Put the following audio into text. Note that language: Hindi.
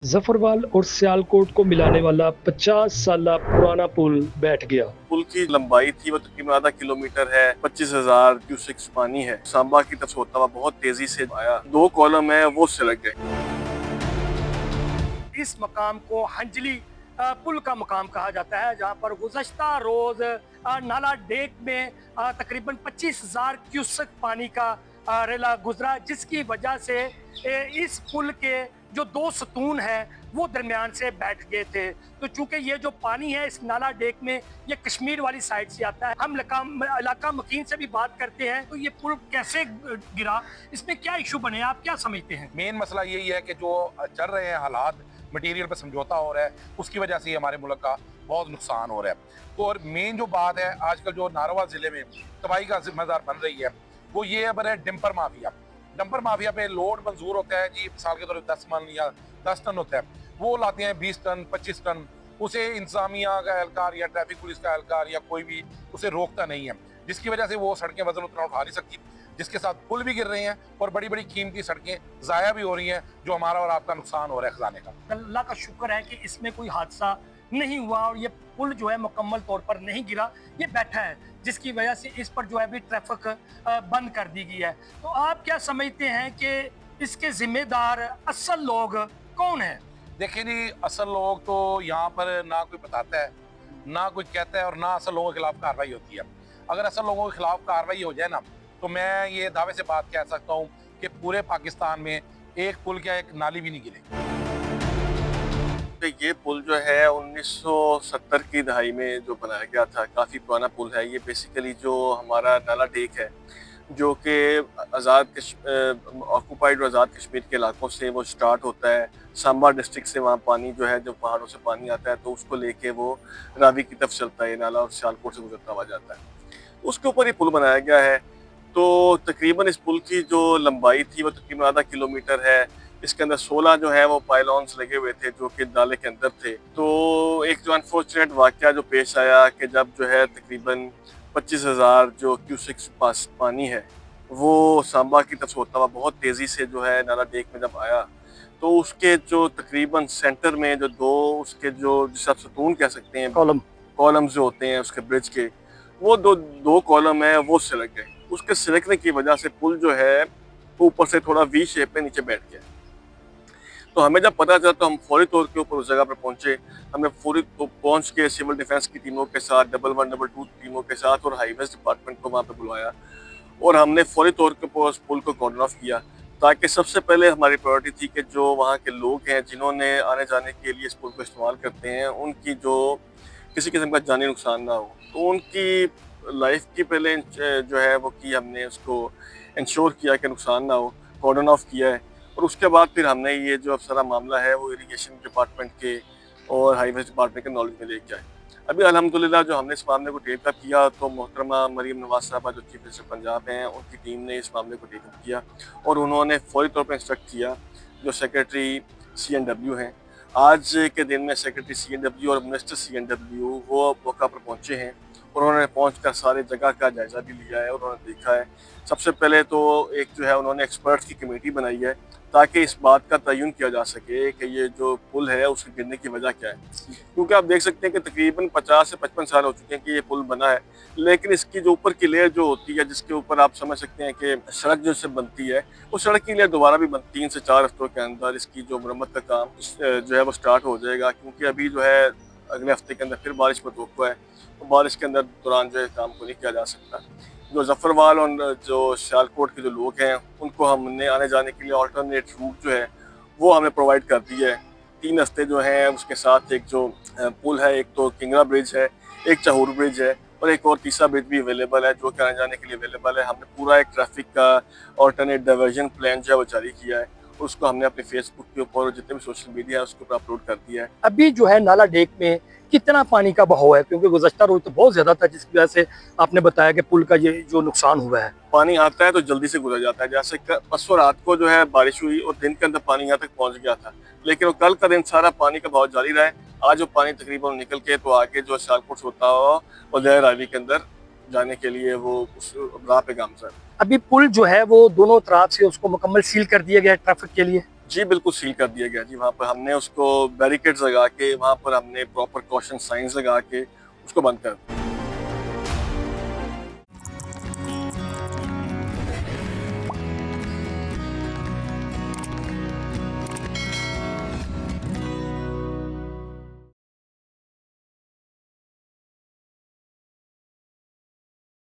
जफरवाल और सियालकोट को मिलाने वाला 50 साल पुराना पुल बैठ गया। पुल की लंबाई थी वो तकरीबन आधा किलोमीटर है। 25,000 क्यूसेक्स पानी है। सांबा की तरफ से होता हुआ बहुत तेजी से आया। 2 कॉलम है वो सिलक गए। इस मकाम को हंजली पुल का मकाम कहा जाता है, जहां पर गुज़श्ता रोज नाला डेक में तकरीबन 25,000 क्यूसेक पानी का रेला गुजरा, जिसकी वजह से इस पुल के जो 2 सतून है वो दरमियान से बैठ गए थे। तो चूंकि ये जो पानी है इस नाला डेक में ये कश्मीर वाली साइड से आता है, हम इलाका मकीन से भी बात करते हैं। तो ये पुल कैसे गिरा, इसमें क्या इशू बने, आप क्या समझते हैं? मेन मसला यही है कि जो चल रहे हैं हालात, मटेरियल पे समझौता हो रहा है, उसकी वजह से हमारे मुल्क का बहुत नुकसान हो रहा है। तो और मेन जो बात है आजकल जो नारोवाल ज़िले में तबाही का जिम्मेदार बन रही है वो ये है बने डंपर माफिया। डंपर माफिया पे लोड मंजूर होता है जी, मिसाल के तौर पर 10 मन या 10 टन होता है, वो लाते हैं 20 टन 25 टन। उसे इंतजामिया का एहलकार या ट्रैफिक पुलिस का एहलकार या कोई भी उसे रोकता नहीं है, जिसकी वजह से वो सड़कें वजन उतना उठा नहीं सकती, जिसके साथ पुल भी गिर रहे हैं और बड़ी बड़ी कीमती सड़कें ज़ाया भी हो रही हैं, जो हमारा और आपका नुकसान हो रहा है खजाने का। अल्लाह का शुक्र है कि इसमें कोई हादसा नहीं हुआ और ये पुल जो है मुकम्मल तौर पर नहीं गिरा, ये बैठा है, जिसकी वजह से इस पर जो है अभी ट्रैफिक बंद कर दी गई है। तो आप क्या समझते हैं कि इसके जिम्मेदार असल लोग कौन हैं? देखिए जी, असल लोग तो यहाँ पर ना कोई बताता है, ना कोई कहता है, और ना असल लोगों के खिलाफ कार्रवाई होती है। अगर असल लोगों के खिलाफ कार्रवाई हो जाए ना, तो मैं ये दावे से बात कह सकता हूँ कि पूरे पाकिस्तान में एक पुल क्या एक नाली भी नहीं गिरेगी। तो ये पुल जो है 1970 की दहाई में जो बनाया गया था, काफ़ी पुराना पुल है। ये बेसिकली जो हमारा नाला डेक है, जो कि ऑक्यूपाइड और आज़ाद कश्मीर के इलाकों से वो स्टार्ट होता है। सांबा डिस्ट्रिक्ट से वहाँ पानी जो है, जब पहाड़ों से पानी आता है तो उसको लेके वो रावी की तरफ चलता है, ये नाला, और सियालकोट से गुजरता हुआ जाता है। उसके ऊपर ये पुल बनाया गया है। तो तकरीबन इस पुल की जो लंबाई थी वो तकरीबन आधा किलोमीटर है। इसके अंदर 16 जो है वो पाइलॉन्स लगे हुए थे जो कि नाले के अंदर थे। तो एक जो अनफॉर्चुनेट वाक़या जो पेश आया कि जब जो है तकरीबन 25,000 जो क्यूसेक्स पास पानी है वो सांबा की तरफ से होता हुआ बहुत तेज़ी से जो है नाला डेक में जब आया, तो उसके जो तकरीबन सेंटर में जो 2 उसके जो जिसे आप सतून कह सकते हैं, कॉलम्स जो होते हैं उसके ब्रिज के, वो दो कॉलम है वो सिलक गए। उसके सिलकने की वजह से पुल जो है वो ऊपर से थोड़ा वी शेप में नीचे बैठ गया। तो हमें जब पता चला तो हम फौरी तौर के ऊपर उस जगह पर पहुंचे। हमने फौरी पहुंच के सिविल डिफेंस की टीमों के साथ, 112 टीमों के साथ और हाईवेज डिपार्टमेंट को वहाँ पर बुलाया, और हमने फौरी तौर के ऊपर उस पुल को कॉर्डन ऑफ किया, ताकि सबसे पहले हमारी प्रायोरिटी थी कि जो वहाँ के लोग हैं जिन्होंने आने जाने के लिए इस पुल को इस्तेमाल करते हैं, उनकी जो किसी किस्म का जानी नुकसान ना हो, तो उनकी लाइफ की पहले जो है वो की हमने उसको इंश्योर किया कि नुकसान ना हो, कॉर्डन ऑफ किया है। और उसके बाद फिर हमने ये जो अब सारा मामला है वो इरिगेशन डिपार्टमेंट के और हाईवेज डिपार्टमेंट के नॉलेज में लेके आए। अभी अल्हम्दुलिल्लाह जो हमने इस मामले को टेक अप किया, तो मोहतरमा मरीम नवाज साहबा जो चीफ मिनिस्टर पंजाब हैं, उनकी टीम ने इस मामले को टेक अप किया और उन्होंने फौरी तौर पर इंस्ट्रक्ट किया जो सेक्रेटरी CNW हैं। आज के दिन में सेक्रेटरी CNW और मिनिस्टर CNW वो मौका पर पहुँचे हैं। उन्होंने पहुंचकर सारे जगह का जायज़ा भी लिया है और उन्होंने देखा है। सबसे पहले तो एक जो है उन्होंने एक्सपर्ट्स की कमेटी बनाई है, ताकि इस बात का तयन किया जा सके कि ये जो पुल है उसके गिरने की वजह क्या है। क्योंकि आप देख सकते हैं कि तकरीबन 50 से 55 साल हो चुके हैं कि ये पुल बना है, लेकिन इसकी जो ऊपर की लेयर जो होती है, जिसके ऊपर आप समझ सकते हैं कि सड़क जो इससे बनती है, वो सड़क की लेयर दोबारा भी 3 से 4 हफ्तों के अंदर इसकी जो मरम्मत का काम जो है वो स्टार्ट हो जाएगा। क्योंकि अभी जो है अगले हफ्ते के अंदर फिर बारिश पर रोक हुआ है, तो बारिश के अंदर दौरान जो है काम को नहीं किया जा सकता। जो जफरवाल और जो सियालकोट के जो लोग हैं, उनको हमने आने जाने के लिए अल्टरनेट रूट जो है वो हमें प्रोवाइड कर दिया है। 3 रास्ते जो हैं उसके साथ एक जो पुल है, एक तो किंगरा ब्रिज है, एक चाहूर ब्रिज है, और एक और तीसरा ब्रिज भी अवेलेबल है जो कि आने जाने के लिए अवेलेबल है। हमने पूरा एक ट्रैफिक का अल्टरनेट डाइवर्जन प्लान जो है वो जारी किया है, उसको हमने अपने फेसबुक के ऊपर और जितने भी सोशल मीडिया है उसके ऊपर अपलोड कर दिया है। अभी जो है नाला डेक में कितना पानी का बहाव है? क्योंकि गुज़श्ता रोज तो बहुत ज्यादा था, जिसकी वजह से आपने बताया कि पुल का ये जो नुकसान हुआ है। पानी आता है तो जल्दी से गुजर जाता है। जैसे परसों रात को जो है बारिश हुई और दिन के अंदर पानी यहाँ तक पहुँच गया था, लेकिन वो कल का दिन सारा पानी का बहाव जारी रहा है। आज वो पानी तकरीबन निकल के तो आगे जो सियालकोट से होता हुआ और जय रावी के अंदर जाने के लिए वो उस राह पे गामजा है। अभी पुल जो है वो दोनों तरफ से उसको मुकम्मल सील कर दिया गया है ट्रैफिक के लिए। जी बिल्कुल सील कर दिया गया जी। वहाँ पर हमने उसको बैरिकेड्स लगा के, वहाँ पर हमने प्रॉपर कॉशन साइंस लगा के उसको बंद कर दिया।